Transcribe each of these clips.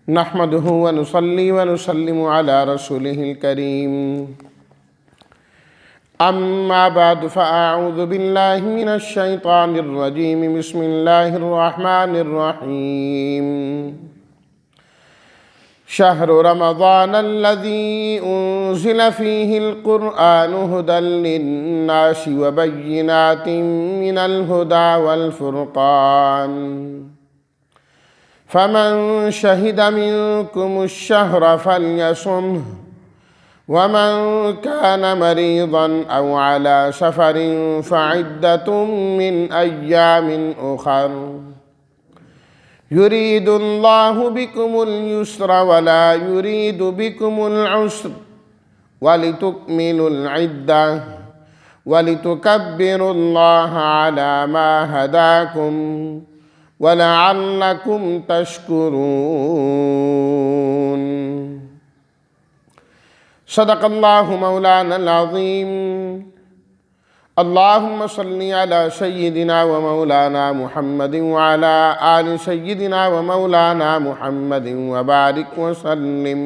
نحمده ونصلي ونسلم على رسوله الكريم أما بعد فأعوذ بالله من الشيطان الرجيم بسم الله الرحمن الرحيم شهر رمضان الذي أنزل فيه القرآن هدى للناس وبينات من الهدى والفرقان فمن شهد منكم الشهر فليصمه ومن كان مريضا أو على سفر فعدة من أيام أخر يريد الله بكم اليسر ولا يريد بكم العسر ولتكملوا العدة ولتكبروا الله على ما هداكم وَلَعَلَّكُمْ تَشْكُرُونَ صدق اللہ مولانا العظیم اللہم صلی علی سیدنا و مولانا محمد وعلی آل سیدنا و مولانا محمد وبارک وسلم۔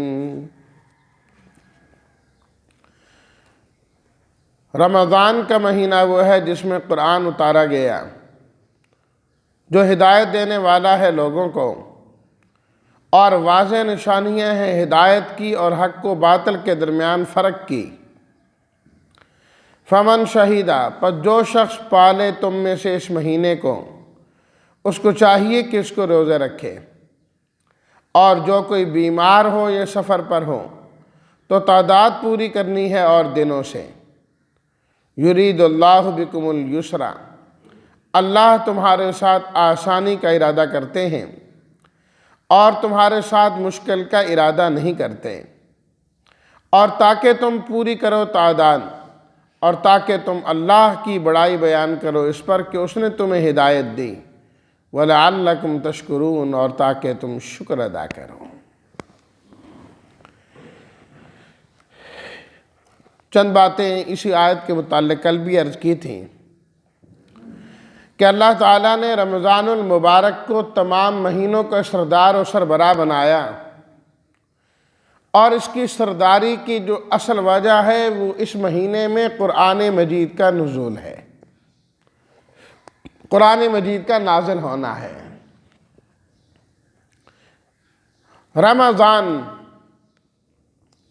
رمضان کا مہینہ وہ ہے جس میں قرآن اتارا گیا، جو ہدایت دینے والا ہے لوگوں کو، اور واضح نشانیاں ہیں ہدایت کی اور حق و باطل کے درمیان فرق کی۔ فمن شہیدہ، پس جو شخص پالے تم میں سے اس مہینے کو، اس کو چاہیے کہ اس کو روزے رکھے، اور جو کوئی بیمار ہو یا سفر پر ہو تو تعداد پوری کرنی ہے اور دنوں سے۔ یرید اللہ بکم الیسرا، اللہ تمہارے ساتھ آسانی کا ارادہ کرتے ہیں اور تمہارے ساتھ مشکل کا ارادہ نہیں کرتے، اور تاکہ تم پوری کرو تعداد، اور تاکہ تم اللہ کی بڑائی بیان کرو اس پر کہ اس نے تمہیں ہدایت دی، وَلَعَلَّكُمْ تَشْكُرُونَ، اور تاکہ تم شکر ادا کرو۔ چند باتیں اسی آیت کے متعلق کل بھی عرض کی تھیں کہ اللہ تعالیٰ نے رمضان المبارک کو تمام مہینوں کا سردار و سربراہ بنایا، اور اس کی سرداری کی جو اصل وجہ ہے وہ اس مہینے میں قرآن مجید کا نزول ہے، قرآن مجید کا نازل ہونا ہے۔ رمضان،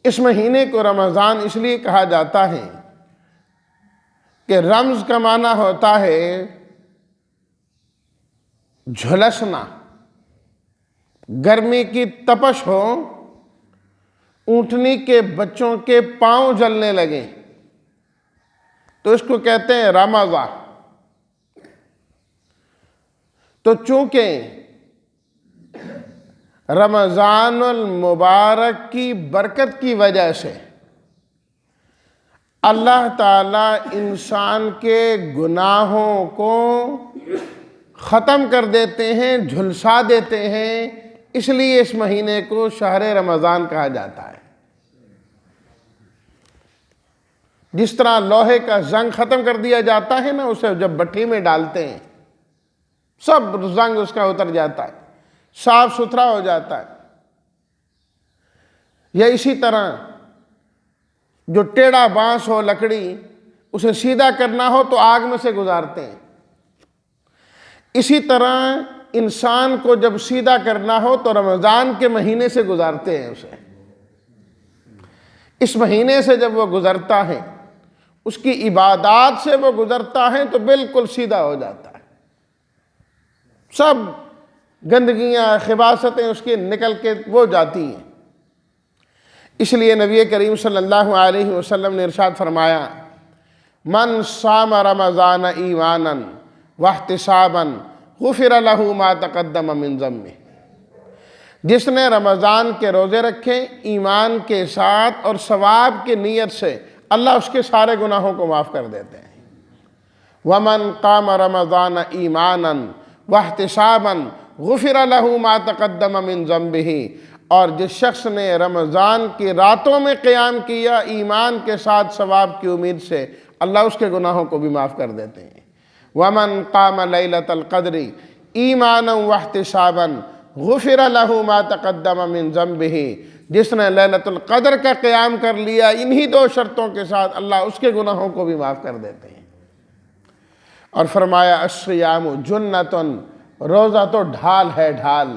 اس مہینے کو رمضان اس لیے کہا جاتا ہے کہ رمز کا معنی ہوتا ہے جھلسنا، گرمی کی تپش ہو، اونٹنی کے بچوں کے پاؤں جلنے لگیں تو اس کو کہتے ہیں رمضا۔ تو چونکہ رمضان المبارک کی برکت کی وجہ سے اللہ تعالیٰ انسان کے گناہوں کو ختم کر دیتے ہیں، جھلسا دیتے ہیں، اس لیے اس مہینے کو شہر رمضان کہا جاتا ہے۔ جس طرح لوہے کا زنگ ختم کر دیا جاتا ہے نا، اسے جب بھٹی میں ڈالتے ہیں سب زنگ اس کا اتر جاتا ہے، صاف ستھرا ہو جاتا ہے۔ یا اسی طرح جو ٹیڑھا بانس ہو، لکڑی، اسے سیدھا کرنا ہو تو آگ میں سے گزارتے ہیں۔ اسی طرح انسان کو جب سیدھا کرنا ہو تو رمضان کے مہینے سے گزارتے ہیں اسے۔ اس مہینے سے جب وہ گزرتا ہے، اس کی عبادات سے وہ گزرتا ہے تو بالکل سیدھا ہو جاتا ہے، سب گندگیاں، خباثتیں اس کی نکل کے وہ جاتی ہیں۔ اس لیے نبی کریم صلی اللہ علیہ وسلم نے ارشاد فرمایا، من صام رمضان ایمانا واحتسابا غفر له ما تقدم من ذنبه، جس نے رمضان کے روزے رکھے ایمان کے ساتھ اور ثواب کی نیت سے، اللہ اس کے سارے گناہوں کو معاف کر دیتے ہیں۔ ومن قام رمضان ایمانا واحتسابا غفر له ما تقدم من ذنبه، اور جس شخص نے رمضان کی راتوں میں قیام کیا ایمان کے ساتھ ثواب کی امید سے، اللہ اس کے گناہوں کو بھی معاف کر دیتے ہیں۔ وَمَنْ قَامَ لَيْلَةَ الْقَدْرِ ایمانا واحتسابا غفر لہ ما تقدم من ذنبہ، جس نے لیلۃ القدر کا قیام کر لیا انہی دو شرطوں کے ساتھ اللہ اس کے گناہوں کو بھی معاف کر دیتے ہیں۔ اور فرمایا الصیام جنۃ، روزہ تو ڈھال ہے، ڈھال۔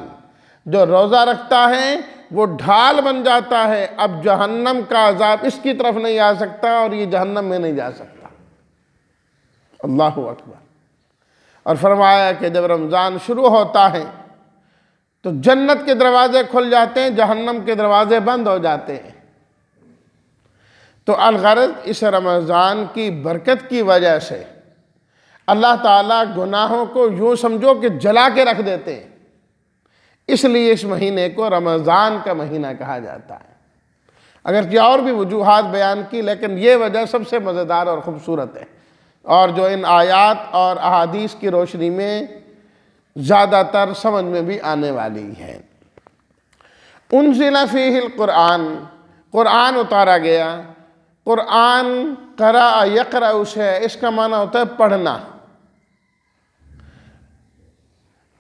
جو روزہ رکھتا ہے وہ ڈھال بن جاتا ہے، اب جہنم کا عذاب اس کی طرف نہیں آ سکتا اور یہ جہنم میں نہیں جا سکتا۔ اللہ اکبر۔ اور فرمایا کہ جب رمضان شروع ہوتا ہے تو جنت کے دروازے کھل جاتے ہیں، جہنم کے دروازے بند ہو جاتے ہیں۔ تو الغرض اس رمضان کی برکت کی وجہ سے اللہ تعالیٰ گناہوں کو یوں سمجھو کہ جلا کے رکھ دیتے ہیں، اس لیے اس مہینے کو رمضان کا مہینہ کہا جاتا ہے۔ اگرچہ اور بھی وجوہات بیان کی، لیکن یہ وجہ سب سے مزیدار اور خوبصورت ہے، اور جو ان آیات اور احادیث کی روشنی میں زیادہ تر سمجھ میں بھی آنے والی ہے۔ انزل فیہ القرآن، قرآن اتارا گیا۔ قرآن قرأ یقرأ سے اس کا معنی ہوتا ہے پڑھنا۔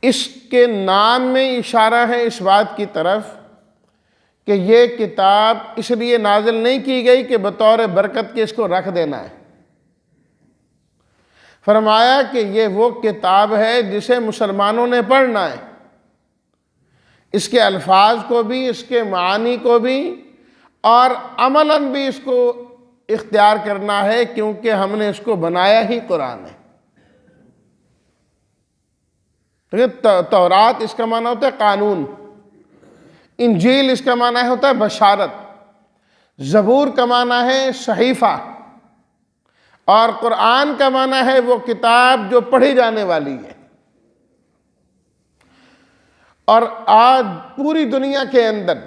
اس کے نام میں اشارہ ہے اس بات کی طرف کہ یہ کتاب اس لیے نازل نہیں کی گئی کہ بطور برکت کے اس کو رکھ دینا ہے۔ فرمایا کہ یہ وہ کتاب ہے جسے مسلمانوں نے پڑھنا ہے، اس کے الفاظ کو بھی، اس کے معانی کو بھی، اور عملاً بھی اس کو اختیار کرنا ہے، کیونکہ ہم نے اس کو بنایا ہی قرآن ہے۔ تورات اس کا معنی ہوتا ہے قانون، انجیل اس کا معنی ہوتا ہے بشارت، زبور کا معنی ہے صحیفہ، اور قرآن کا معنی ہے وہ کتاب جو پڑھی جانے والی ہے۔ اور آج پوری دنیا کے اندر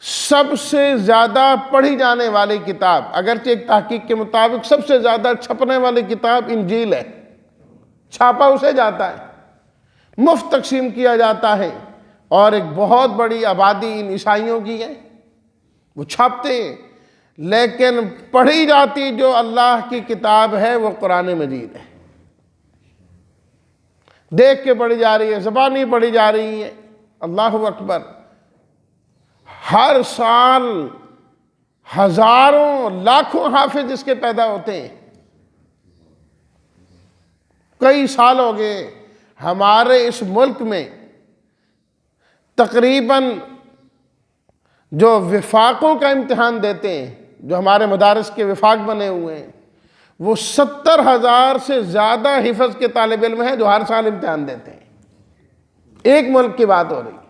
سب سے زیادہ پڑھی جانے والی کتاب، اگرچہ ایک تحقیق کے مطابق سب سے زیادہ چھپنے والی کتاب انجیل ہے، چھاپا اسے جاتا ہے، مفت تقسیم کیا جاتا ہے، اور ایک بہت بڑی آبادی ان عیسائیوں کی ہے، وہ چھاپتے ہیں، لیکن پڑھی جاتی جو اللہ کی کتاب ہے وہ قرآن مجید ہے۔ دیکھ کے پڑھی جا رہی ہے، زبانی پڑھی جا رہی ہے۔ اللہ اکبر۔ ہر سال ہزاروں لاکھوں حافظ اس کے پیدا ہوتے ہیں۔ کئی سال ہو گئے ہمارے اس ملک میں تقریباً جو وفاقوں کا امتحان دیتے ہیں، جو ہمارے مدارس کے وفاق بنے ہوئے ہیں، وہ 70,000 سے زیادہ حفظ کے طالب علم ہیں جو ہر سال امتحان دیتے ہیں۔ ایک ملک کی بات ہو رہی ہے،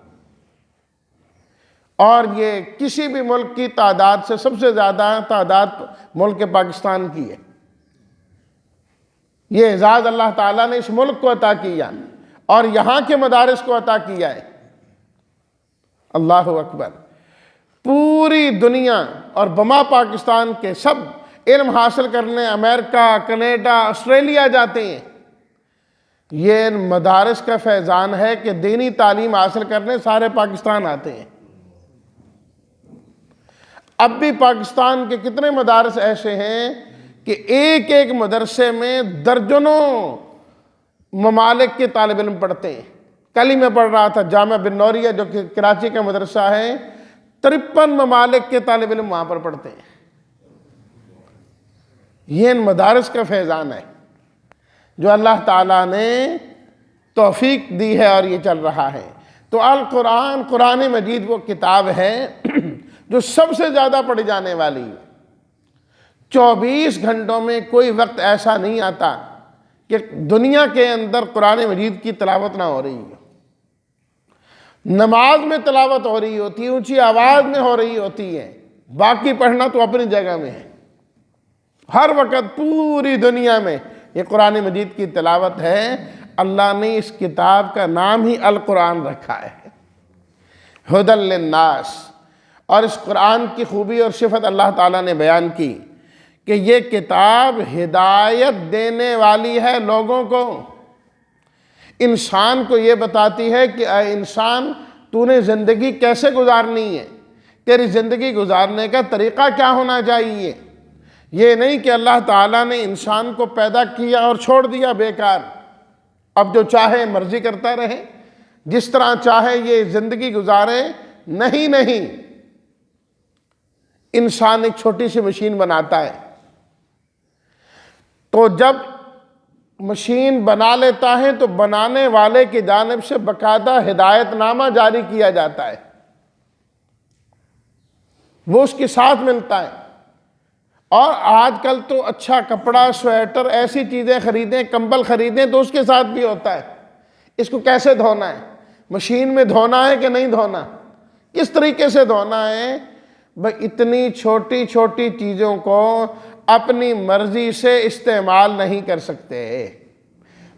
اور یہ کسی بھی ملک کی تعداد سے سب سے زیادہ تعداد ملک پاکستان کی ہے۔ یہ اعزاز اللہ تعالیٰ نے اس ملک کو عطا کیا اور یہاں کے مدارس کو عطا کیا ہے۔ اللہ اکبر۔ پوری دنیا اور بما پاکستان کے سب علم حاصل کرنے امریکہ، کینیڈا، آسٹریلیا جاتے ہیں۔ یہ ان مدارس کا فیضان ہے کہ دینی تعلیم حاصل کرنے سارے پاکستان آتے ہیں۔ اب بھی پاکستان کے کتنے مدارس ایسے ہیں کہ ایک ایک مدرسے میں درجنوں ممالک کے طالب علم پڑھتے ہیں۔ کل ہی میں پڑھ رہا تھا جامعہ بن نوریہ جو کہ کراچی کا مدرسہ ہے، 53 ممالک کے طالب علم وہاں پر پڑھتے ہیں۔ یہ ان مدارس کا فیضان ہے جو اللہ تعالیٰ نے توفیق دی ہے اور یہ چل رہا ہے۔ تو القرآن، قرآن مجید وہ کتاب ہے جو سب سے زیادہ پڑھی جانے والی ہے۔ 24 گھنٹوں میں کوئی وقت ایسا نہیں آتا کہ دنیا کے اندر قرآن مجید کی تلاوت نہ ہو رہی ہو۔ نماز میں تلاوت ہو رہی ہوتی ہے، اونچی آواز میں ہو رہی ہوتی ہے، باقی پڑھنا تو اپنی جگہ میں ہے۔ ہر وقت پوری دنیا میں یہ قرآن مجید کی تلاوت ہے۔ اللہ نے اس کتاب کا نام ہی القرآن رکھا ہے، ھدی للناس۔ اور اس قرآن کی خوبی اور صفت اللہ تعالیٰ نے بیان کی کہ یہ کتاب ہدایت دینے والی ہے لوگوں کو، انسان کو یہ بتاتی ہے کہ اے انسان، تو نے زندگی کیسے گزارنی ہے، تیری زندگی گزارنے کا طریقہ کیا ہونا چاہیے۔ یہ نہیں کہ اللہ تعالیٰ نے انسان کو پیدا کیا اور چھوڑ دیا بیکار، اب جو چاہے مرضی کرتا رہے۔ جس طرح چاہے یہ زندگی گزارے، نہیں، انسان ایک چھوٹی سی مشین بناتا ہے، تو جب مشین بنا لیتا ہے تو بنانے والے کی جانب سے باقاعدہ ہدایت نامہ جاری کیا جاتا ہے، وہ اس کے ساتھ ملتا ہے۔ اور آج کل تو اچھا کپڑا، سویٹر، ایسی چیزیں خریدیں، کمبل خریدیں تو اس کے ساتھ بھی ہوتا ہے، اس کو کیسے دھونا ہے، مشین میں دھونا ہے کہ نہیں دھونا، کس طریقے سے دھونا ہے۔ بھئی اتنی چھوٹی چھوٹی چیزوں کو اپنی مرضی سے استعمال نہیں کر سکتے،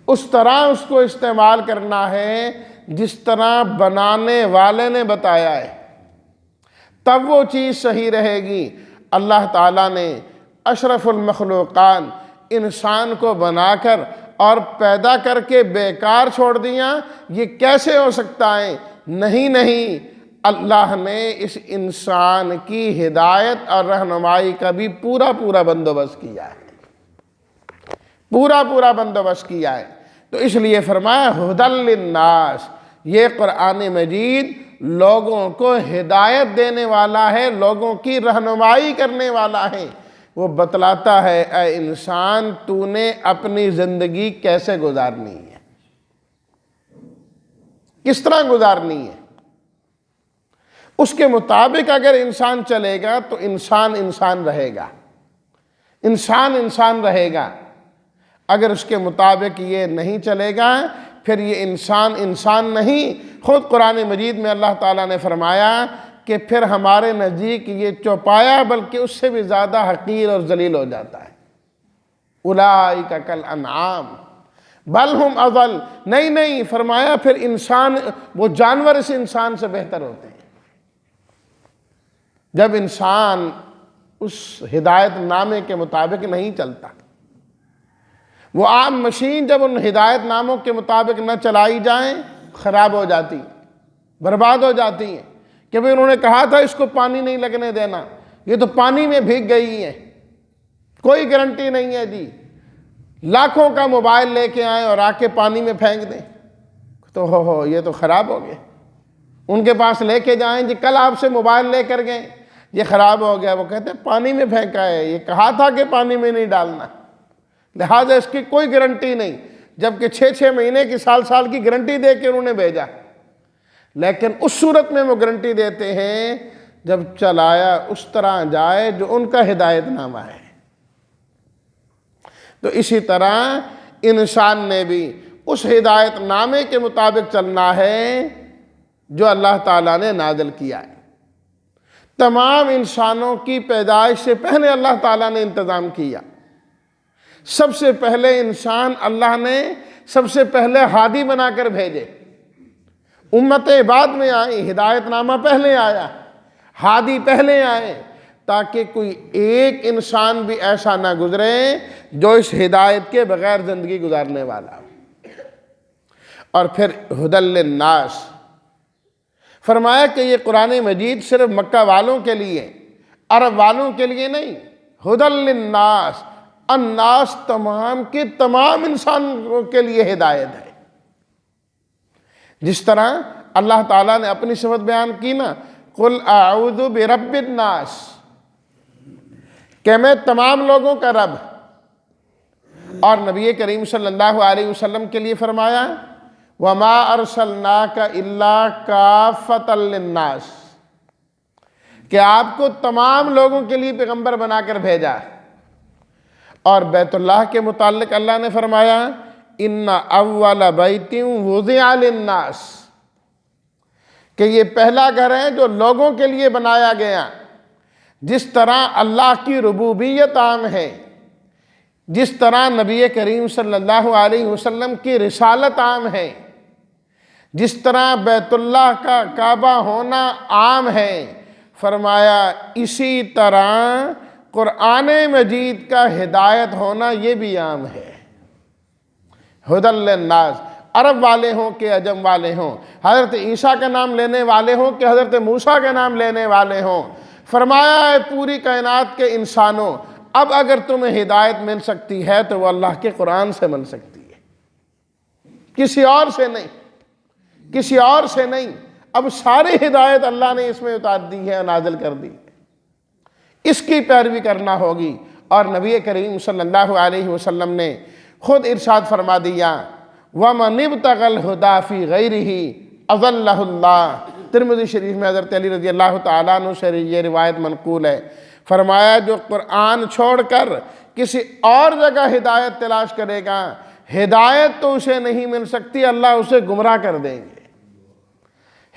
اس طرح اس کو استعمال کرنا ہے جس طرح بنانے والے نے بتایا ہے، تب وہ چیز صحیح رہے گی۔ اللہ تعالیٰ نے اشرف المخلوقات انسان کو بنا کر اور پیدا کر کے بیکار چھوڑ دیا، یہ کیسے ہو سکتا ہے؟ نہیں، اللہ نے اس انسان کی ہدایت اور رہنمائی کا بھی پورا بندوبست کیا ہے، پورا بندوبست کیا ہے۔ تو اس لیے فرمایا ھدی للناس، یہ قرآن مجید لوگوں کو ہدایت دینے والا ہے، لوگوں کی رہنمائی کرنے والا ہے۔ وہ بتلاتا ہے اے انسان تو نے اپنی زندگی کیسے گزارنی ہے، کس طرح گزارنی ہے، اس کے مطابق اگر انسان چلے گا تو انسان رہے گا، انسان رہے گا۔ اگر اس کے مطابق یہ نہیں چلے گا پھر یہ انسان نہیں۔ خود قرآن مجید میں اللہ تعالیٰ نے فرمایا کہ پھر ہمارے نزدیک یہ چوپایا بلکہ اس سے بھی زیادہ حقیر اور ذلیل ہو جاتا ہے۔ اولئک کالانعام بل ہم اضل، نہیں، فرمایا پھر انسان، وہ جانور اس انسان سے بہتر ہوتے ہیں۔ جب انسان اس ہدایت نامے کے مطابق نہیں چلتا، وہ عام مشین جب ان ہدایت ناموں کے مطابق نہ چلائی جائیں خراب ہو جاتی، برباد ہو جاتی ہیں۔ کہ بھئی انہوں نے کہا تھا اس کو پانی نہیں لگنے دینا، یہ تو پانی میں بھیگ گئی ہے، کوئی گارنٹی نہیں ہے جی۔ لاکھوں کا موبائل لے کے آئیں اور آ کے پانی میں پھینک دیں تو ہو یہ تو خراب ہو گئے۔ ان کے پاس لے کے جائیں جی کل آپ سے موبائل لے کر گئے، یہ خراب ہو گیا، وہ کہتے ہیں پانی میں پھینکا ہے، یہ کہا تھا کہ پانی میں نہیں ڈالنا، لہٰذا اس کی کوئی گارنٹی نہیں، جبکہ 6 مہینے کی سال کی گارنٹی دے کے انہوں نے بھیجا، لیکن اس صورت میں وہ گارنٹی دیتے ہیں جب چلایا اس طرح جائے جو ان کا ہدایت نامہ ہے۔ تو اسی طرح انسان نے بھی اس ہدایت نامے کے مطابق چلنا ہے جو اللہ تعالیٰ نے نازل کیا ہے۔ تمام انسانوں کی پیدائش سے پہلے اللہ تعالیٰ نے انتظام کیا۔ سب سے پہلے انسان اللہ نے سب سے پہلے ہادی بنا کر بھیجے، امتیں بعد میں آئیں، ہدایت نامہ پہلے آیا، ہادی پہلے آئے، تاکہ کوئی ایک انسان بھی ایسا نہ گزرے جو اس ہدایت کے بغیر زندگی گزارنے والا۔ اور پھر ھدی للناس، فرمایا کہ یہ قرآن مجید صرف مکہ والوں کے لیے، عرب والوں کے لیے نہیں، ھدی للناس، الناس تمام کے تمام انسانوں کے لیے ہدایت ہے۔ جس طرح اللہ تعالیٰ نے اپنی صفت بیان کی نا، قل اعوذ برب الناس، کہ میں تمام لوگوں کا رب، اور نبی کریم صلی اللہ علیہ وسلم کے لیے فرمایا وَمَا أَرْسَلْنَاكَ إِلَّا كَافَّةً لِلنَّاسِ، کہ آپ کو تمام لوگوں کے لیے پیغمبر بنا کر بھیجا۔ اور بیت اللہ کے متعلق اللہ نے فرمایا إِنَّ أَوَّلَ بَيْتٍ وُضِعَ لِلنَّاسِ، کہ یہ پہلا گھر ہے جو لوگوں کے لیے بنایا گیا۔ جس طرح اللہ کی ربوبیت عام ہے، جس طرح نبی کریم صلی اللہ علیہ وسلم کی رسالت عام ہے، جس طرح بیت اللہ کا کعبہ ہونا عام ہے، فرمایا اسی طرح قرآن مجید کا ہدایت ہونا یہ بھی عام ہے۔ ھدی للناس، عرب والے ہوں کہ عجم والے ہوں، حضرت عیسیٰ کا نام لینے والے ہوں کہ حضرت موسیٰ کا نام لینے والے ہوں، فرمایا ہے پوری کائنات کے انسانوں، اب اگر تمہیں ہدایت مل سکتی ہے تو وہ اللہ کے قرآن سے مل سکتی ہے، کسی اور سے نہیں۔ کسی اور سے نہیں، اب ساری ہدایت اللہ نے اس میں اتار دی ہے اور نازل کر دی ہے، اس کی پیروی کرنا ہوگی۔ اور نبی کریم صلی اللہ علیہ وسلم نے خود ارشاد فرما دیا، وَمَنِ ابْتَغَى الْهُدَى فِي غَيْرِهِ أَضَلَّهُ اللَّهُ۔ ترمذی شریف میں حضرت علی رضی اللہ تعالیٰ عنہ سے یہ روایت منقول ہے، فرمایا جو قرآن چھوڑ کر کسی اور جگہ ہدایت تلاش کرے گا، ہدایت تو اسے نہیں مل سکتی، اللہ اسے گمراہ کر دیں گے۔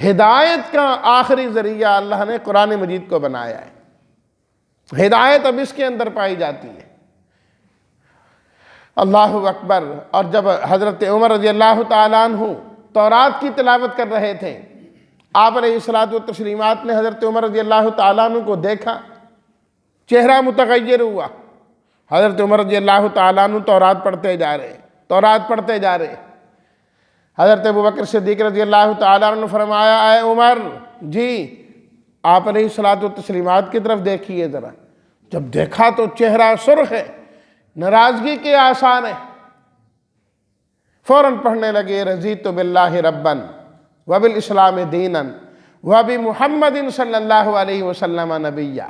ہدایت کا آخری ذریعہ اللہ نے قرآن مجید کو بنایا ہے، ہدایت اب اس کے اندر پائی جاتی ہے۔ اللہ اکبر۔ اور جب حضرت عمر رضی اللہ تعالیٰ عنہ تورات کی تلاوت کر رہے تھے، آپ علیہ الصلاۃ والتسلیمات نے حضرت عمر رضی اللہ تعالیٰ عنہ کو دیکھا، چہرہ متغیر ہوا۔ حضرت عمر رضی اللہ تعالیٰ عنہ تورات پڑھتے جا رہے۔ حضرت ابوبکر صدیق رضی اللہ تعالیٰ عنہ نے فرمایا، اے عمر جی آپ علیہ الصلاۃ والتسلیمات کی طرف دیکھیے ذرا۔ جب دیکھا تو چہرہ سرخ ہے، ناراضگی کے آثار ہیں۔ فوراً پڑھنے لگے، رضیت باللہ ربا وبالاسلام دینا وبمحمد صلی اللہ علیہ وسلم نبیا۔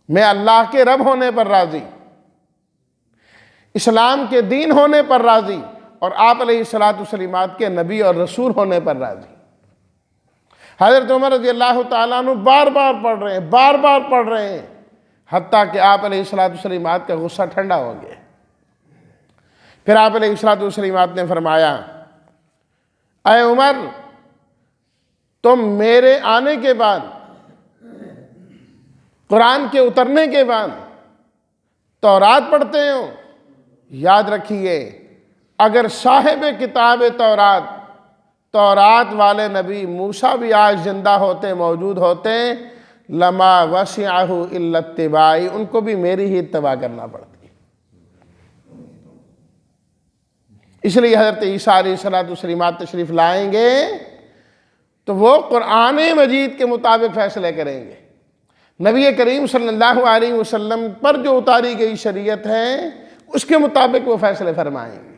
میں اللہ کے رب ہونے پر راضی، اسلام کے دین ہونے پر راضی، اور آپ علیہ الصلاۃ والتسلیمات کے نبی اور رسول ہونے پر راضی۔ حضرت عمر رضی اللہ تعالیٰ عنہ بار بار پڑھ رہے ہیں، حتیٰ کہ آپ علیہ الصلاۃ والتسلیمات کا غصہ ٹھنڈا ہو گیا۔ پھر آپ علیہ الصلاۃ والتسلیمات نے فرمایا، اے عمر تم میرے آنے کے بعد، قرآن کے اترنے کے بعد تورات پڑھتے ہو؟ یاد رکھیے، اگر صاحب کتاب تورات والے نبی موسیٰ بھی آج زندہ ہوتے، موجود ہوتے، لما وسعہ الا اتباعی، ان کو بھی میری ہی اتباع کرنا پڑتی۔ اس لیے حضرت عیسیٰ علیہ الصلاۃ والتسلیمات تشریف لائیں گے تو وہ قرآن مجید کے مطابق فیصلے کریں گے، نبی کریم صلی اللہ علیہ وسلم پر جو اتاری گئی شریعت ہے اس کے مطابق وہ فیصلے فرمائیں گے۔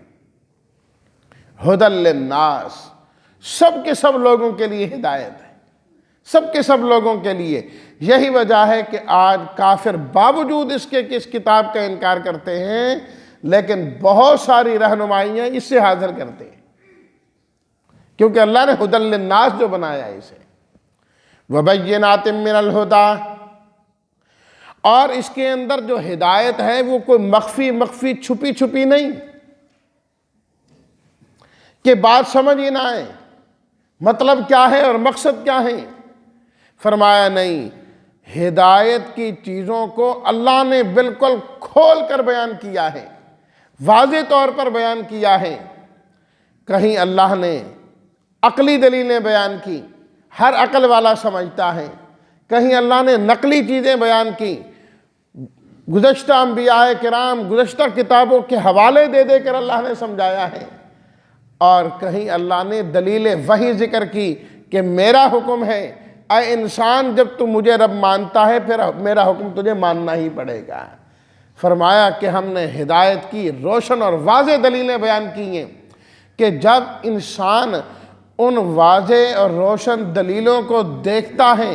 ھدی للناس، سب کے سب لوگوں کے لیے ہدایت ہے، سب کے سب لوگوں کے لیے۔ یہی وجہ ہے کہ آج کافر باوجود اس کے کہ اس کتاب کا انکار کرتے ہیں، لیکن بہت ساری رہنمائیاں اس سے حاضر کرتے ہیں، کیونکہ اللہ نے ھدی للناس جو بنایا ہے اسے، وبینات من الہدی، اور اس کے اندر جو ہدایت ہے وہ کوئی مخفی چھپی نہیں کہ بات سمجھ ہی نہ آئے مطلب کیا ہے اور مقصد کیا ہے۔ فرمایا نہیں، ہدایت کی چیزوں کو اللہ نے بالکل کھول کر بیان کیا ہے، واضح طور پر بیان کیا ہے۔ کہیں اللہ نے عقلی دلیلیں بیان کی، ہر عقل والا سمجھتا ہے، کہیں اللہ نے نقلی چیزیں بیان کی، گزشتہ انبیاء کرام گزشتہ کتابوں کے حوالے دے کر اللہ نے سمجھایا ہے، اور کہیں اللہ نے دلیل وحی ذکر کی کہ میرا حکم ہے، اے انسان جب تو مجھے رب مانتا ہے پھر میرا حکم تجھے ماننا ہی پڑے گا۔ فرمایا کہ ہم نے ہدایت کی روشن اور واضح دلیلیں بیان کی ہیں کہ جب انسان ان واضح اور روشن دلیلوں کو دیکھتا ہے،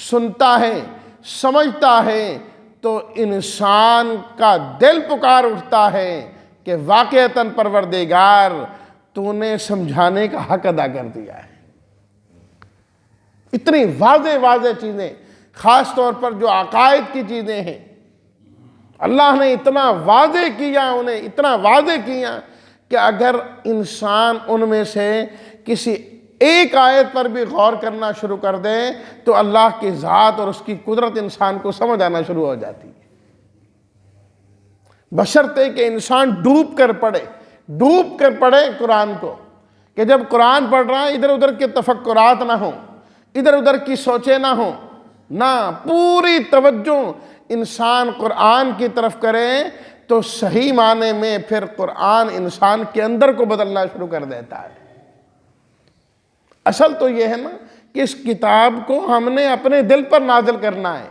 سنتا ہے، سمجھتا ہے، تو انسان کا دل پکار اٹھتا ہے کہ واقعتاً پروردگار تو نے سمجھانے کا حق ادا کر دیا ہے۔ اتنی واضح چیزیں، خاص طور پر جو عقائد کی چیزیں ہیں، اللہ نے اتنا واضح کیا، انہیں اتنا واضح کیا کہ اگر انسان ان میں سے کسی ایک آیت پر بھی غور کرنا شروع کر دے تو اللہ کی ذات اور اس کی قدرت انسان کو سمجھ آنا شروع ہو جاتی ہے، بشرطے کہ انسان ڈوب کر پڑھے قرآن کو، کہ جب قرآن پڑھ رہا ہے ادھر ادھر کے تفکرات نہ ہوں، ادھر ادھر کی سوچیں نہ ہوں، نہ پوری توجہ انسان قرآن کی طرف کرے تو صحیح معنی میں پھر قرآن انسان کے اندر کو بدلنا شروع کر دیتا ہے۔ اصل تو یہ ہے نا کہ اس کتاب کو ہم نے اپنے دل پر نازل کرنا ہے،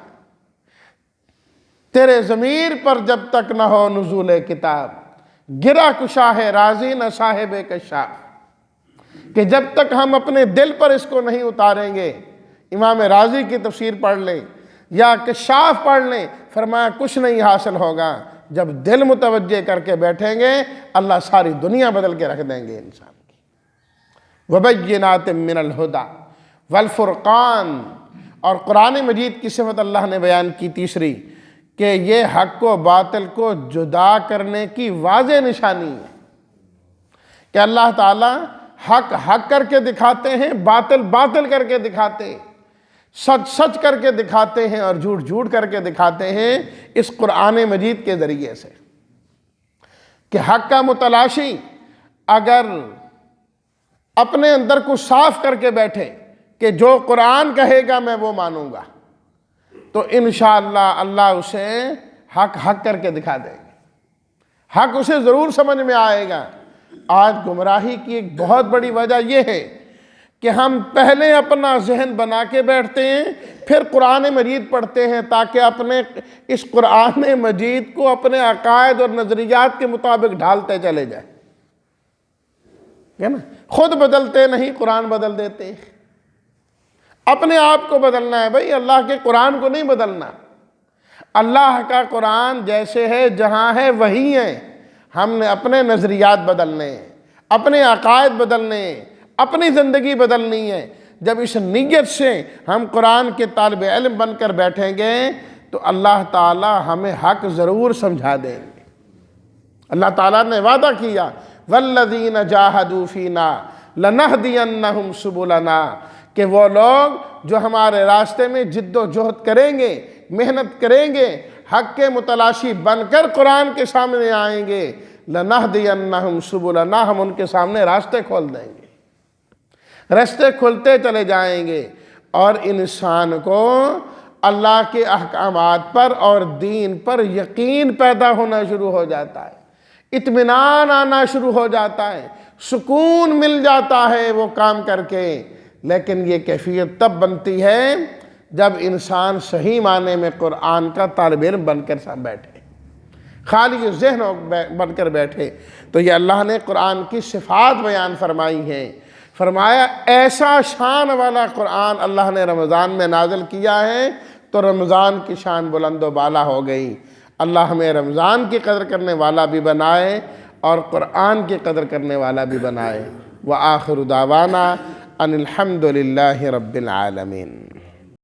تیرے ضمیر پر جب تک نہ ہو نزول کتاب، گرا کشا ہے راضی نہ صاحب کشاف۔ کہ جب تک ہم اپنے دل پر اس کو نہیں اتاریں گے، امام راضی کی تفسیر پڑھ لیں یا کشاف پڑھ لیں، فرمایا کچھ نہیں حاصل ہوگا۔ جب دل متوجہ کر کے بیٹھیں گے اللہ ساری دنیا بدل کے رکھ دیں گے انسان کی۔ وَبَيِّنَاتٍ مِّنَ الْهُدَى وَالْفُرْقَانِ، اور قرآن مجید کی صفت اللہ نے بیان کی تیسری، کہ یہ حق و باطل کو جدا کرنے کی واضح نشانی ہے، کہ اللہ تعالیٰ حق حق کر کے دکھاتے ہیں، باطل باطل کر کے دکھاتے ہیں، سچ سچ کر کے دکھاتے ہیں اور جھوٹ جھوٹ کر کے دکھاتے ہیں اس قرآن مجید کے ذریعے سے۔ کہ حق کا متلاشی اگر اپنے اندر کو صاف کر کے بیٹھے کہ جو قرآن کہے گا میں وہ مانوں گا، تو انشاءاللہ اللہ اسے حق حق کر کے دکھا دیں گے، حق اسے ضرور سمجھ میں آئے گا۔ آج گمراہی کی ایک بہت بڑی وجہ یہ ہے کہ ہم پہلے اپنا ذہن بنا کے بیٹھتے ہیں، پھر قرآن مجید پڑھتے ہیں تاکہ اپنے اس قرآن مجید کو اپنے عقائد اور نظریات کے مطابق ڈھالتے چلے جائیں، ہے نا؟ خود بدلتے نہیں، قرآن بدل دیتے ہیں۔ اپنے آپ کو بدلنا ہے بھائی، اللہ کے قرآن کو نہیں بدلنا۔ اللہ کا قرآن جیسے ہے جہاں ہے وہی ہے، ہم نے اپنے نظریات بدلنے ہیں، اپنے عقائد بدلنے ہیں، اپنی زندگی بدلنی ہے۔ جب اس نیت سے ہم قرآن کے طالب علم بن کر بیٹھیں گے تو اللہ تعالی ہمیں حق ضرور سمجھا دیں گے۔ اللہ تعالیٰ نے وعدہ کیا وَالَّذِينَ جَاهَدُوا فِينَا لَنَهْدِيَنَّهُمْ سُبُلَنَا، کہ وہ لوگ جو ہمارے راستے میں جد و جہد کریں گے، محنت کریں گے، حق کے متلاشی بن کر قرآن کے سامنے آئیں گے، لَنَهْدِيَنَّهُمْ سُبُلَنَا، ہم ان کے سامنے راستے کھول دیں گے، راستے کھلتے چلے جائیں گے، اور انسان کو اللہ کے احکامات پر اور دین پر یقین پیدا ہونا شروع ہو جاتا ہے، اطمینان آنا شروع ہو جاتا ہے، سکون مل جاتا ہے وہ کام کر کے۔ لیکن یہ کیفیت تب بنتی ہے جب انسان صحیح معنی میں قرآن کا طالب علم بن کر بیٹھے، خالی ذہن بن کر بیٹھے۔ تو یہ اللہ نے قرآن کی صفات بیان فرمائی ہیں، فرمایا ایسا شان والا قرآن اللہ نے رمضان میں نازل کیا ہے تو رمضان کی شان بلند و بالا ہو گئی۔ اللہ ہمیں رمضان کی قدر کرنے والا بھی بنائے اور قرآن کی قدر کرنے والا بھی بنائے۔ وآخر دعوانا ان الحمد للہ رب العالمین۔